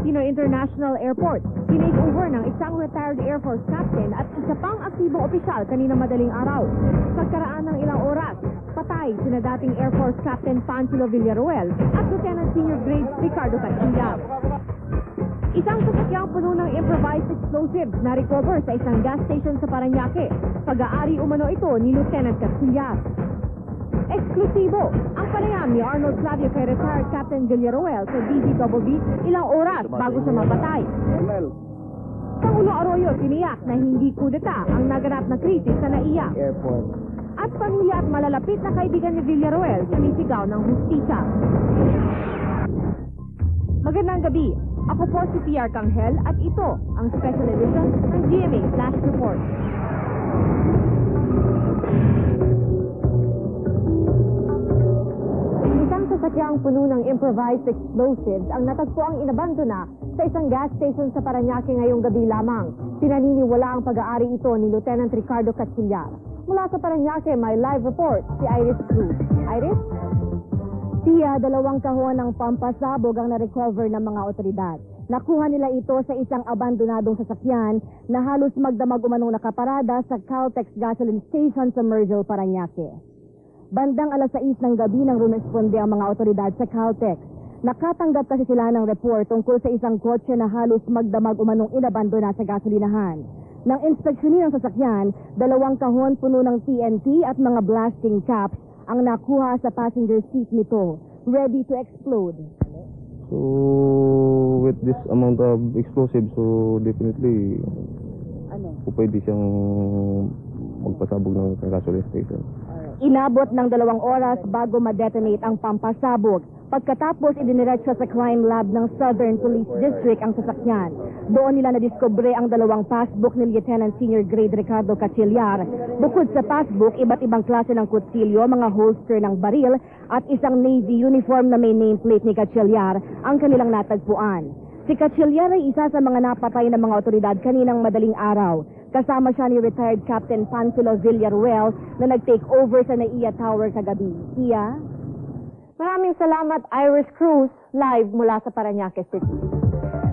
Aquino International Airport. Tinake over ng isang retired Air Force captain at isa pang aktibong opisyal kanina madaling araw. Pagkaraan ng ilang oras, patay sina dating Air Force Captain Pancilo Villaruel at Lieutenant Senior Grade Ricardo Catsillar. Isang sasakyang puno ng improvised explosives na recover sa isang gas station sa Parañaque. Pag-aari umano ito ni Lieutenant Catsillar. Eksklusibo ang panayam ni Arnold Clavio kay retired Captain Villaruel sa DZBB ilang oras bago siya mapatay. Pangulo Arroyo tiniyak na hindi kudeta ang naganap na krisis sa NAIA. At pamilya at malalapit na kaibigan ni Villaruel sumisigaw ng hustisya. Magandang gabi. Ako po si PR Kanghel at ito ang special edition ng GMA Flash Report. Isang sasakyang puno ng improvised explosives ang natagpuang inabandona sa isang gas station sa Parañaque ngayong gabi lamang. Pinaniniwala ang pag-aari ito ni Lieutenant Ricardo Catsillar. Mula sa Parañaque, may live report si Iris Cruz. Iris? Siya, 2 kahon ng pampasabog ang na-recover ng mga otoridad. Nakuha nila ito sa isang abandonadong sasakyan na halos magdamag umanong nakaparada sa Caltex Gasoline Station sa Mergel, Parañaque. Bandang 6:00 ng gabi nang rumesponde ang mga otoridad sa Caltex. Nakatanggap kasi sila ng report tungkol sa isang kotse na halos magdamag umanong inabandona sa gasolinahan. Nang inspeksyonin ang sasakyan, 2 kahon puno ng TNT at mga blasting caps ang nakuha sa passenger seat nito, ready to explode. So, with this amount of explosives, so definitely, pwede siyang magpasabog ng gasoline station. Inabot ng 2 oras bago ma-detonate ang pampasabog. Pagkatapos, idiniretso sa crime lab ng Southern Police District ang sasakyan. Doon nila nadiskubre ang 2 passbook ni Lieutenant Senior Grade Ricardo Catsillar. Bukod sa passbook, iba't ibang klase ng kutsilyo, mga holster ng baril, at isang Navy uniform na may nameplate ni Catsillar ang kanilang natagpuan. Si Catsillar ay isa sa mga napatay ng mga otoridad kaninang madaling araw. Kasama siya ni retired Captain Pancilo Villaruel na nag-take over sa NAIA Tower kagabi. Iya? Maraming salamat, Iris Cruz, live mula sa Parañaque City.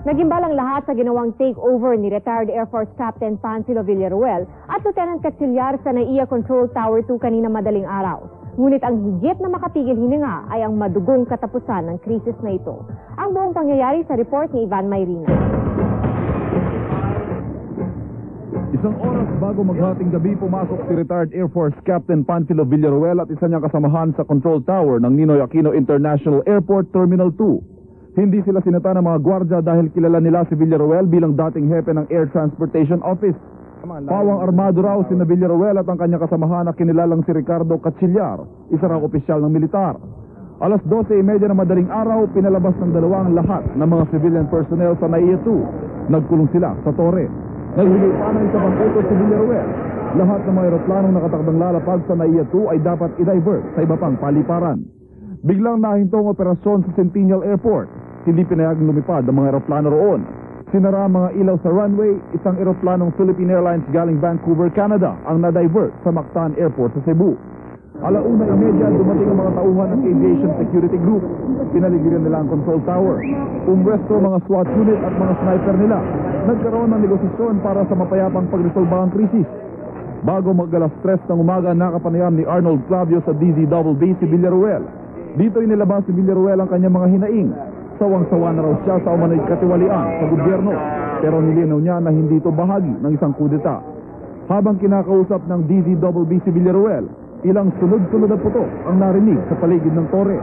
Nagimbalang lahat sa ginawang takeover ni retired Air Force Captain Pancilo Villaruel at Lieutenant Catsillar sa NAIA Control Tower 2 kanina madaling araw. Ngunit ang higit na makapigil hininga ay ang madugong katapusan ng krisis na ito. Ang buong pangyayari sa report ni Ivan Mayrina. Isang oras bago maghating gabi, pumasok si retired Air Force Captain Pancilo Villaruel at isa niyang kasamahan sa control tower ng Ninoy Aquino International Airport Terminal 2. Hindi sila sinata ng mga gwardya dahil kilala nila si Villaruel bilang dating hepe ng Air Transportation Office. Pawang armado raw si Villaruel at ang kanyang kasamahan na kinilalang si Ricardo Catsillar, isa raw opisyal ng militar. 12:30 na madaling araw, pinalabas ng 2 lahat ng mga civilian personnel sa NAIA 2. Nagkulong sila sa tore. Naghigay pa ng isa pang utos si Villaruel. Lahat ng mga eroplanong nakatakdang lalapag sa NAIA 2 ay dapat i-divert sa iba pang paliparan. Biglang nahintong operasyon sa Centennial Airport. Hindi pinayagang lumipad ang mga eroplano roon. Sinara ang mga ilaw sa runway. Isang eroplanong Philippine Airlines galing Vancouver, Canada ang na-divert sa Mactan Airport sa Cebu. 1:30 dumating ang mga tauhan ng Aviation Security Group. Pinaligiran nila ang control tower. Umwesto mga SWAT unit at mga sniper nila. Nagkaroon ng negosasyon para sa mapayapang pagresolba ang krisis. Bago mag-3 ng umaga, nakapanayam ni Arnold Clavio sa DZBB si Villaruel. Dito inilabas si Villaruel ang kanyang mga hinaing. Sawang-sawa na raw siya sa umano'y katiwalian sa gobyerno. Pero nilinaw niya na hindi ito bahagi ng isang kudeta. Habang kinakausap ng DZBB si Villaruel, ilang sunod-sunod na putok ang narinig sa paligid ng tore.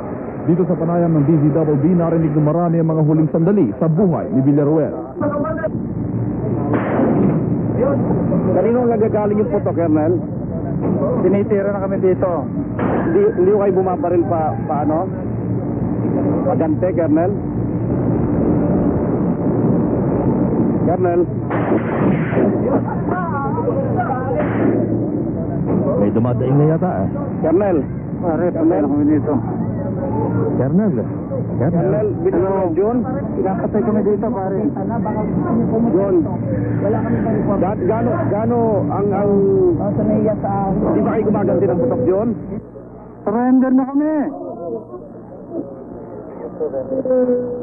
Dito sa panayam ng DZBB, narinig ng marami ang mga huling sandali sa buhay ni Villaruel. Kaninong nagagaling yung putok, Colonel? Tinitira na kami dito. Hindi ko kayo bumabaril paano? Pagante, Colonel? Colonel? May dumadaing na yata eh. Colonel? Pare, Colonel kami dito. Colonel, Hello, John? Pinapatay kami dito, pare. John, gano ang sa NAIA sa... Di ba kayo gumaganti ng putok, John? Surrender na kami.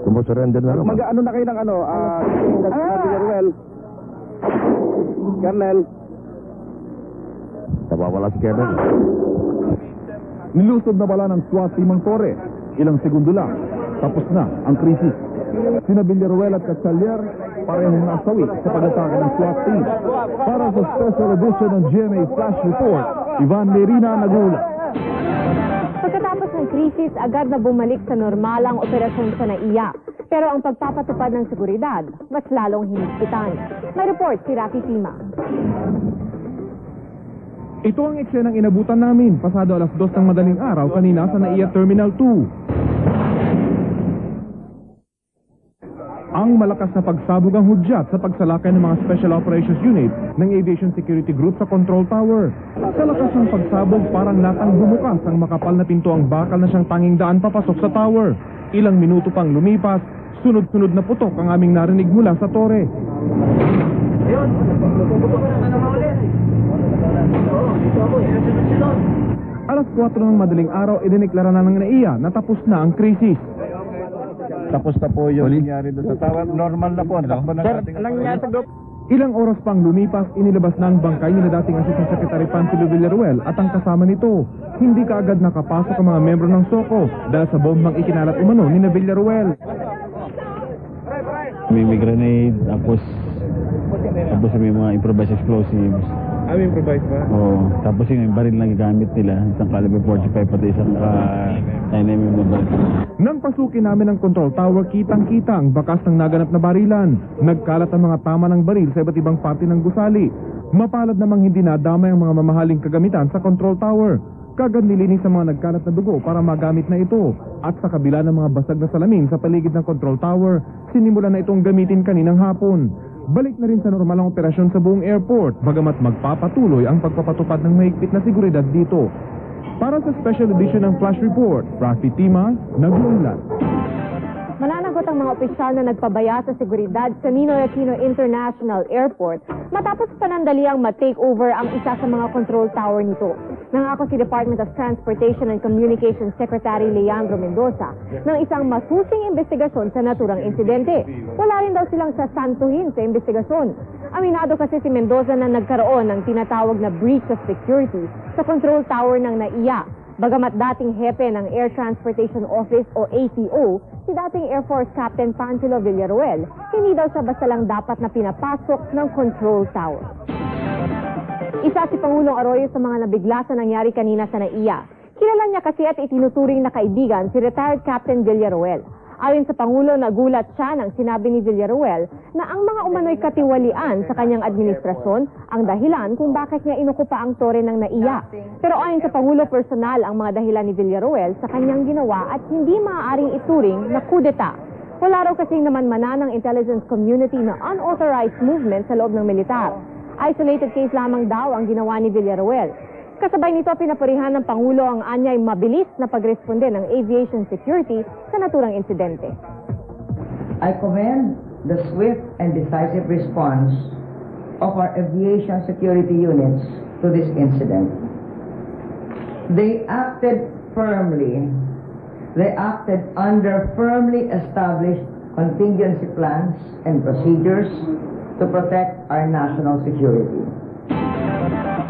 Sumusurrender na naman. Mag-ano na kayo ng ano, Villarruel. Colonel. Nawawala si Colonel. Nilusod na bala ng SWAT team ang Torre. Ilang segundo lang, tapos na ang krisis. Sina Villarruel at Catalier parehong nasawi sa pag-atake ng SWAT team. Para sa special edition ng GMA Flash Report, Ivan Lerina nag-ulat. Pagkatapos ng krisis, agad na bumalik sa normalang operasyon sa NAIA. Pero ang pagpapatupad ng seguridad, mas lalong hinigpitan. May report si Rafi Tima. Ito ang eksenang inabutan namin pasado alas 2 ng madaling araw kanina sa NAIA Terminal 2. Ang malakas na pagsabog ang hudyat sa pagsalakay ng mga Special Operations Unit ng Aviation Security Group sa Control Tower. Sa lakas ng pagsabog, parang latang bumukas ang makapal na pinto ang bakal na siyang tanging daan papasok sa tower. Ilang minuto pang lumipas, sunod-sunod na putok ang aming narinig mula sa tore. Alas 4 ng madaling araw, idineklara na ng NAIA na tapos na ang krisis. Tapos na po yung nangyari doon sa tower. Normal na po ang takbo ng ating... Ilang oras pang lumipas, inilabas na ang bangkay ni dating Assistant Secretary Panfilo Villarruel at ang kasama nito. Hindi kaagad nakapasok ang mga membro ng SOCO dahil sa bombang ikinalat umano ni Villarruel. May grenade, tapos may mga improvised explosives. May improvise ba? Oo. Tapos yung baril na gagamit nila, isang caliber 45 pati isang 9mm na baril. Nang pasukin namin ang control tower, kitang-kita ang bakas ng naganap na barilan. Nagkalat ang mga tama ng baril sa iba't ibang parte ng gusali. Mapalad namang hindi nadamay ang mga mamahaling kagamitan sa control tower. Kagad nilinis sa mga nagkalat na dugo para magamit na ito. At sa kabila ng mga basag na salamin sa paligid ng control tower, sinimulan na itong gamitin kaninang hapon. Balik na rin sa normal ang operasyon sa buong airport, bagamat magpapatuloy ang pagpapatupad ng mahigpit na seguridad dito. Para sa special edition ng Flash Report, Rafi Tima, nag-uulat. Mananagot ang mga opisyal na nagpabaya sa seguridad sa Ninoy Aquino International Airport matapos panandaliang ma-takeover ang isa sa mga control tower nito. Nangako si Department of Transportation and Communications Secretary Leandro Mendoza ng isang masusing investigasyon sa naturang insidente. Wala rin daw silang sasantuhin sa investigasyon. Aminado kasi si Mendoza na nagkaroon ng tinatawag na breach of security sa control tower ng NAIA. Bagamat dating hepe ng Air Transportation Office o ATO, si dating Air Force Captain Panfilo Villarruel, hindi daw siya basta lang dapat na pinapasok ng control tower. Isa si Pangulong Arroyo sa mga nabigla sa nangyari kanina sa NAIA. Kilala niya kasi at itinuturing na kaibigan si retired Captain Villarruel. Ayon sa Pangulo, nagulat siya nang sinabi ni Villarruel na ang mga umano'y katiwalian sa kanyang administrasyon ang dahilan kung bakit niya inukupa ang tore ng NAIA. Pero ayon sa Pangulo, personal ang mga dahilan ni Villarruel sa kanyang ginawa at hindi maaaring ituring na kudeta. Wala raw kasing namanmana ng intelligence community na unauthorized movement sa loob ng militar. Isolated case lamang daw ang ginawa ni Villarruel. Kasabay nito, pinapurihan ng Pangulo ang anyay mabilis na pagresponde ng aviation security sa naturang insidente. I commend the swift and decisive response of our aviation security units to this incident. They acted firmly. They acted under firmly established contingency plans and procedures to protect our national security.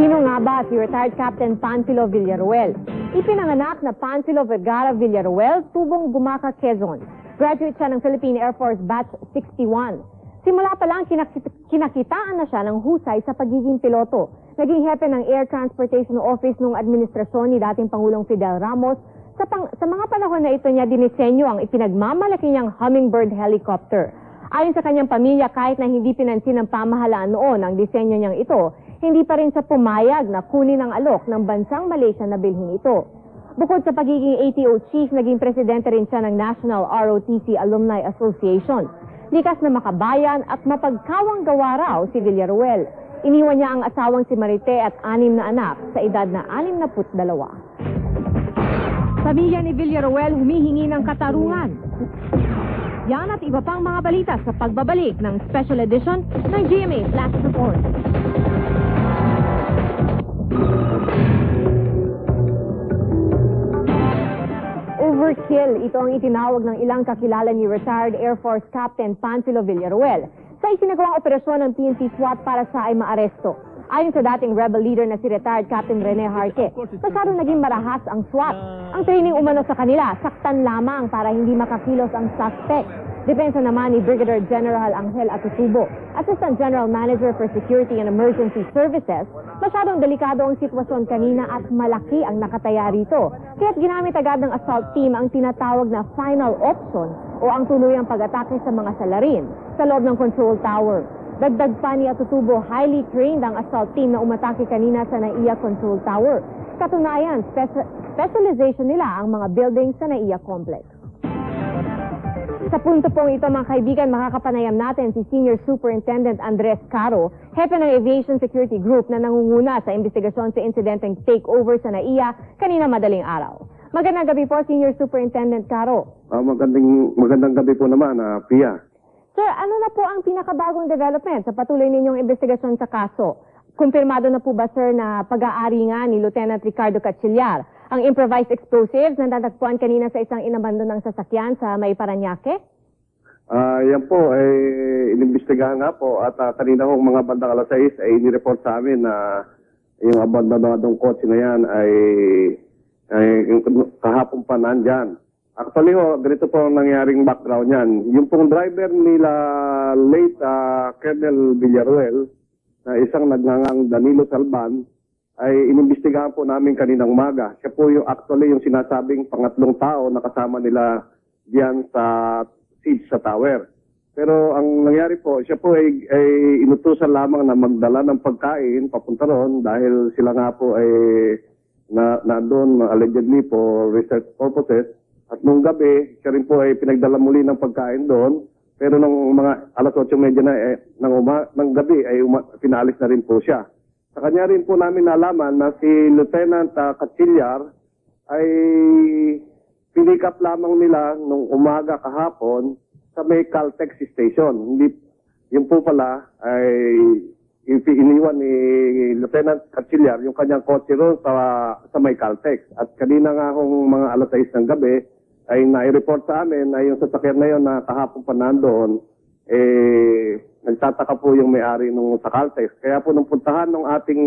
Sino nga ba si retired Captain Panfilo Villarruel? Ipinanganak na Panfilo Vergara Villarruel, tubong Gumaca, Quezon. Graduate siya ng Philippine Air Force Batch 61. Simula pa lang kinakitaan na siya ng husay sa pagiging piloto. Naging hepe ng Air Transportation Office noong administrasyon ni dating Pangulong Fidel Ramos. Sa mga panahon na ito niya dinisenyo ang ipinagmamalaki niyang Hummingbird helicopter. Ayon sa kanyang pamilya, kahit na hindi pinansin ng pamahalaan noon ang disenyo niyang ito, hindi pa rin siya pumayag na kunin ang alok ng bansang Malaysia na bilhin ito. Bukod sa pagiging ATO chief, naging presidente rin siya ng National ROTC Alumni Association. Likas na makabayan at mapagkawang gawa raw si Villarruel. Iniwan niya ang asawang si Marite at 6 na anak sa edad na 62. Pamilya ni Villarruel humihingi ng katarungan. Yan at iba pang mga balita sa pagbabalik ng special edition ng GMA Flash Report. Overkill, ito ang itinawag ng ilang kakilala ni retired Air Force Captain Panfilo Villaruel sa isinagawang operasyon ng PNP SWAT para siya ay maaresto. Ayon sa dating rebel leader na si retired Captain Rene Harque, masyadong naging marahas ang SWAT. Ang training umano sa kanila, saktan lamang para hindi makakilos ang suspect. Depensa naman ni Brigadier General Angel Atutubo, Assistant General Manager for Security and Emergency Services, masyadong delikado ang sitwasyon kanina at malaki ang nakataya rito. Kaya't ginamit agad ng assault team ang tinatawag na final option o ang tuluyang pag-atake sa mga salarin sa loob ng control tower. Dagdag pa ni Atutubo, highly trained ang assault team na umatake kanina sa NAIA Control Tower. Katunayan, specialization nila ang mga buildings sa NAIA Complex. Sa punto pong ito, mga kaibigan, makakapanayam natin si Senior Superintendent Andres Caro, hepe ng Aviation Security Group na nangunguna sa investigasyon sa insidenteng takeover sa NAIA kanina madaling araw. Magandang gabi po, Senior Superintendent Caro. Magandang gabi po naman, Pia. Sir, ano na po ang pinakabagong development sa patuloy ninyong investigasyon sa kaso? Kumpirmado na po ba, sir, na pag-aari nga ni Lieutenant Ricardo Cachillar ang improvised explosives na natagpuan kanina sa isang inabandonang sasakyan sa May Paranaque? Yan po, inimbestigahan nga po at kanina hong mga bandang alas 6 ay inireport sa amin na yung abandonadong kotse na yan ay kahapon pa nandyan. Actually ganito po ang nangyaring background yan. Yung pong driver nila late Colonel Villaruel na isang nagngangang Danilo Salban ay inimbestigahan po namin kaninang umaga. Siya po yung actually yung sinasabing pangatlong tao na kasama nila diyan sa siege sa tower. Pero ang nangyari po, siya po ay inutusan lamang na magdala ng pagkain papunta ron dahil sila nga po ay doon allegedly for research purposes. At nung gabi, siya rin po ay pinagdala muli ng pagkain doon. Pero nung mga alas 8:30 na ng gabi ay pinalis na rin po siya. Sa kanya rin po namin nalaman na si Lieutenant Cachillar ay pinick up lamang nila nung umaga kahapon sa may Caltex station. Hindi, yun po pala ay iniwan ni Lieutenant Cachillar yung kanyang kotse ron sa may Caltex. At kanina nga kung mga alas 6 ng gabi ay nai-report sa amin na yung sasakyan na yun na kahapon pa nandoon nagtataka po yung may-ari nung sa Caltex. Kaya po nung puntahan ng ating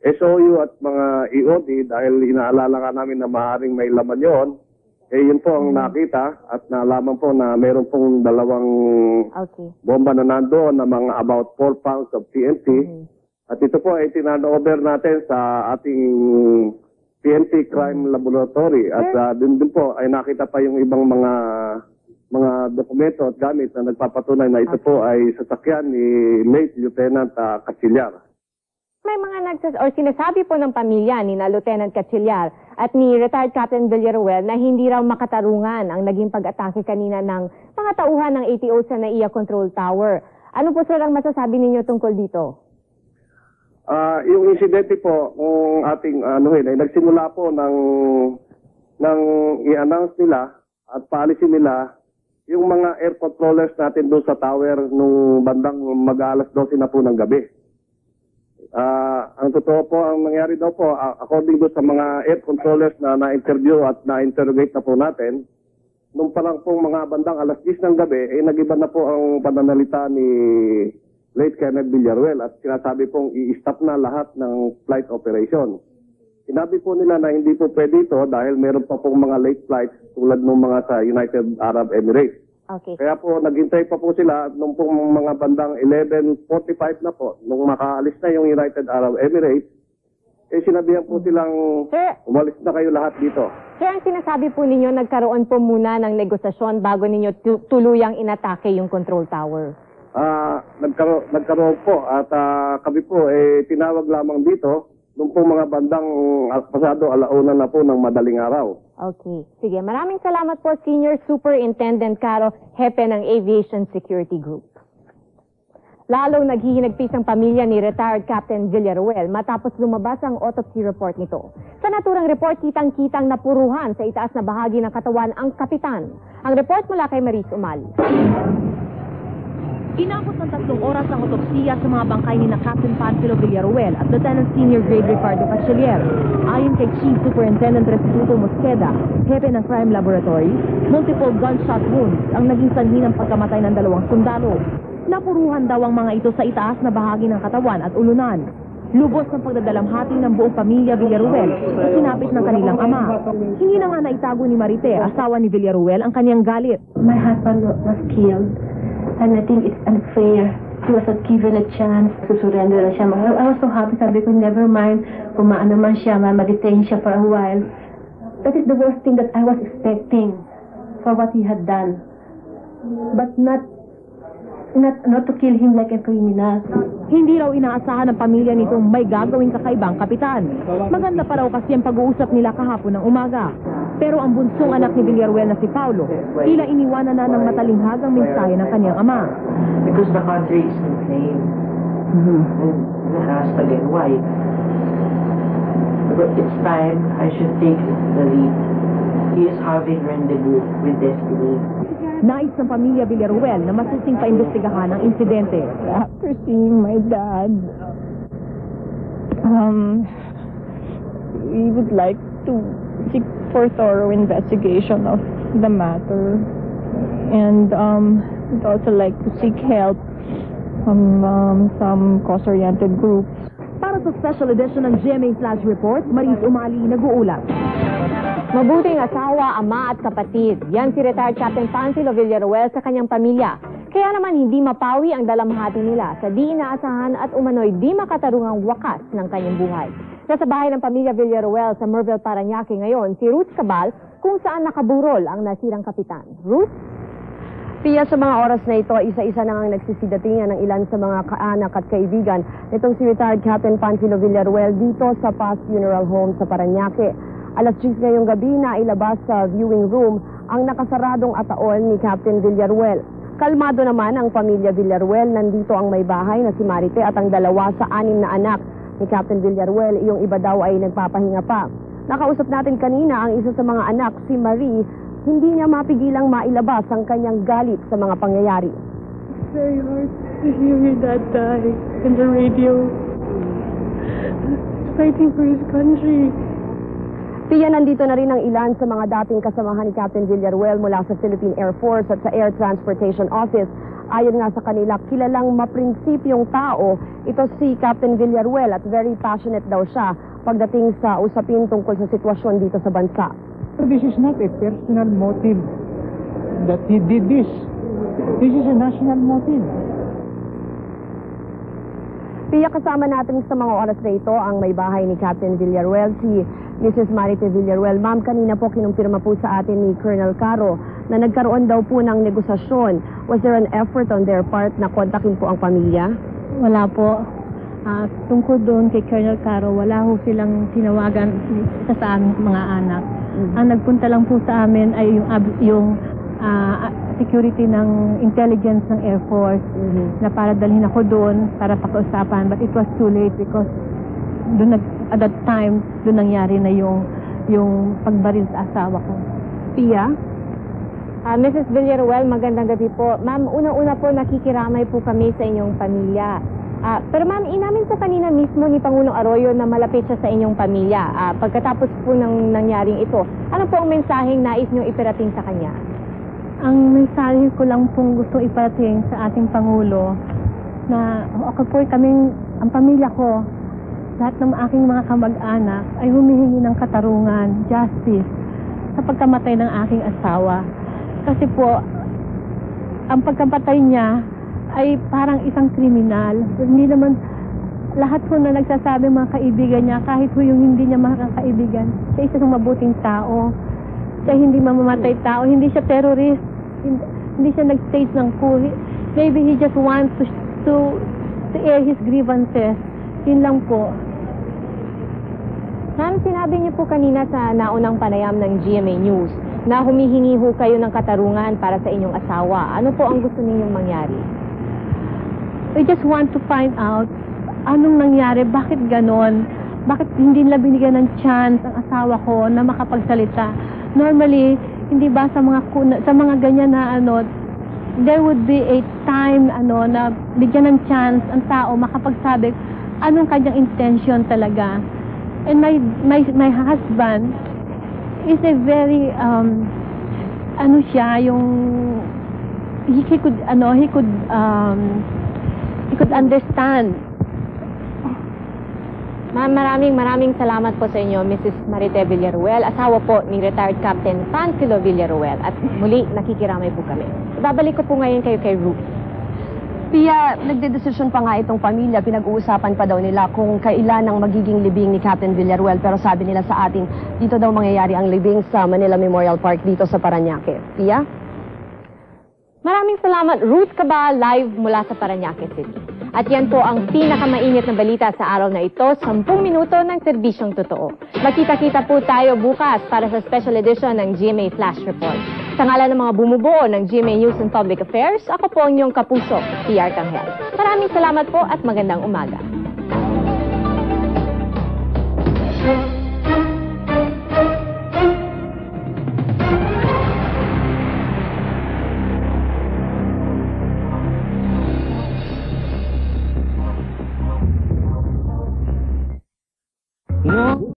SOU at mga EOD dahil inaalala nga namin na maaaring may laman yon, yun po ang nakita at nalaman po na meron pong dalawang bomba na nandoon na mga about 4 pounds of TNT. At ito po ay tinanover natin sa ating TNT Crime Laboratory at din po ay nakita pa yung ibang mga dokumento at gamit na nagpapatunay na ito po ay sasakyan ni late Lieutenant Cachillar. May mga sinasabi po ng pamilya ni na Lieutenant Cachillar at ni retired Captain Villaruel na hindi raw makatarungan ang naging pag-atake kanina ng mga tauhan ng ATO sa NAIA Control Tower. Ano po sir ang masasabi ninyo tungkol dito? Yung insidente po, ng ating ay nagsimula po ng i-announce nila at paalisin nila yung mga air controllers natin doon sa tower nung bandang mag-alas 12 na po ng gabi. Ang totoo po, ang nangyari daw po, according doon sa mga air controllers na na-interview at na-interrogate na po natin, nung parang pong mga bandang alas 10 ng gabi, nag-iba na po ang pananalita ni late Colonel Villaruel at sinasabi pong i-stop na lahat ng flight operation. Sinabi po nila na hindi po pwede ito dahil meron pa pong mga late flights tulad ng mga sa United Arab Emirates. Okay. Kaya po naghintay pa po sila nung pong mga bandang 11:45 na po nung makaalis na yung United Arab Emirates. Sinabihan po silang umalis na kayo lahat dito. Sir, ang sinasabi po ninyo nagkaroon po muna ng negosasyon bago ninyo tuluyang inatake yung control tower. Nagkaroon po at kami po tinawag lamang dito nung po mga bandang pasado alauna na po ng madaling araw. Okay. Sige, maraming salamat po Senior Superintendent Caro, hepe ng Aviation Security Group. Lalong naghihinagpis ang pamilya ni retired Captain Villaruel matapos lumabas ang autopsy report nito. Sa naturang report, kitang-kitang napuruhan sa itaas na bahagi ng katawan ang kapitan. Ang report mula kay Maris Umali. Inabot ng 3 oras ang otopsiya sa mga bangkay ni na Captain Panfilo Villaruel at Lieutenant Senior Grade Ricardo Cachillier. Ayon kay Chief Superintendent Restituto Mosqueda, hepe ng Crime Laboratory, multiple gunshot wounds ang naging sanhi ng pagkamatay ng 2 sundalo. Napuruhan daw ang mga ito sa itaas na bahagi ng katawan at ulunan. Lubos ng pagdadalamhati ng buong pamilya Villaruel sa sinapit ng kanilang ama. Hindi na nga naitago ni Marite, asawa ni Villaruel, ang kanyang galit. My husband was killed, and I think it's unfair. He was not given a chance to surrender na siya. I was so happy, sabi ko, never mind, kung maano man siya, ma-detain siya for a while. That is the worst thing that I was expecting for what he had done. But not to kill him like a criminal. Hindi raw inaasahan ng pamilya nitong may gagawing kakaibang kapitan. Maganda pa raw kasi ang pag-uusap nila kahapon ng umaga. Pero ang bunsong anak ni Villaruel na si Paulo, tila iniwanan na ng matalinghagang mensahe ng kanyang ama. Because the country is insane. And I asked again, why? But it's time I should take the lead. He is having rendezvous with destiny. Nais ng pamilya Villaruel na masusing paimbestigahan ang insidente. After seeing my dad, we would like to seek for thorough investigation of the matter, and we'd also like to seek help from some cause-oriented groups. Para sa special edition ng GMA Flash Report, Maris Umali nag-uulat. Mabuting asawa, ama at kapatid. Yan si retired Captain Panfilo Villaruel sa kanyang pamilya. Kaya naman hindi mapawi ang dalamhati nila sa di inaasahan at umano'y di makatarungang wakas ng kanyang buhay. Nasa bahay ng pamilya Villaruel sa Merville, Parañaque ngayon, si Ruth Cabal, kung saan nakaburol ang nasirang kapitan. Ruth? Pia, sa mga oras na ito, isa-isa na ang nagsisidatingan ng ilan sa mga kaanak at kaibigan nitong si retired Captain Panfilo Villaruel dito sa Paz Funeral Home sa Parañaque. Alas 10 ngayong gabi na ilabas sa viewing room ang nakasaradong ataol ni Captain Villaruel. Kalmado naman ang pamilya Villaruel. Nandito ang may bahay na si Marite at ang 2 sa 6 na anak ni Captain Villaruel. Yung iba daw ay nagpapahinga pa. Nakausap natin kanina ang isa sa mga anak, si Marie. Hindi niya mapigilang mailabas ang kanyang galit sa mga pangyayari. It's very hard to hear your dad die in the radio. Fighting for his country. Pia, nandito na rin ang ilan sa mga dating kasamahan ni Captain Villaruel mula sa Philippine Air Force at sa Air Transportation Office. Ayon nga sa kanila, kilalang maprinsipyong tao ito si Captain Villaruel at very passionate daw siya pagdating sa usapin tungkol sa sitwasyon dito sa bansa. This is not a personal motive that he did this. This is a national motive. Pia, kasama natin sa mga oras na ito ang may bahay ni Captain Villaruel, si Mrs. Marite Villaruel. Ma'am, kanina po kinumpirma po sa atin ni Colonel Caro na nagkaroon daw po ng negosasyon. Was there an effort on their part na kontakin po ang pamilya? Wala po. Tungkol doon kay Colonel Caro, wala ho silang tinawagan isa sa aming mga anak. Ang nagpunta lang po sa amin ay yung security ng intelligence ng Air Force na para dalhin ako doon para pakiusapan, but it was too late because doon at that time doon nangyari na yung pagbaril sa asawa ko. Pia? Mrs. Villaruel, magandang gabi po. Ma'am, una-una po nakikiramay po kami sa inyong pamilya. Pero ma'am, inamin po kanina mismo ni Pangulong Arroyo na malapit siya sa inyong pamilya. Pagkatapos po ng nangyaring ito, ano po ang mensaheng nais niyong iparating sa kanya? Ang mensahe ko lang pong gusto iparating sa ating Pangulo na ako po ang pamilya ko, lahat ng aking mga kamag-anak ay humihingi ng katarungan, justice, sa pagkamatay ng aking asawa. Kasi po, ang pagkamatay niya ay parang isang kriminal. Hindi naman lahat po na nagsasabi mga kaibigan niya, kahit po yung hindi niya mga kaibigan, siya isang mabuting tao. Siya hindi mamamatay tao, hindi siya terrorist, hindi siya nag-stage ng coup. Maybe he just wants to air his grievances. Yun lang po. Ma'am, sinabi niyo po kanina sa naunang panayam ng GMA News na humihingi ho kayo ng katarungan para sa inyong asawa. Ano po ang gusto ninyong mangyari? We just want to find out anong nangyari, bakit ganon, bakit hindi nila binigyan ng chance ang asawa ko na makapagsalita. Normally, hindi ba sa mga ganyan na there would be a time na bigyan ng chance ang tao makapagsabi anong kanyang intention talaga. And my husband is a very he could understand. Ma'am, maraming salamat po sa inyo, Mrs. Marite Villaruel, asawa po ni retired Captain Panfilo Villaruel. At muli, nakikiramay po kami. Babalik ko po ngayon kayo kay Ruth. Pia, nagdedesisyon pa nga itong pamilya, pinag-uusapan pa daw nila kung kailan ang magiging libing ni Captain Villaruel. Pero sabi nila sa atin, dito daw mangyayari ang libing sa Manila Memorial Park dito sa Parañaque. Pia? Maraming salamat, Ruth Cabal, live mula sa Parañaque City. At yan po ang pinakamainit na balita sa araw na ito, 10 minuto ng serbisyong totoo. Magkita-kita po tayo bukas para sa special edition ng GMA Flash Report. Sa ngalan ng mga bumubuo ng GMA News and Public Affairs, ako po ang inyong kapuso, PR Tanghel. Maraming salamat po at magandang umaga.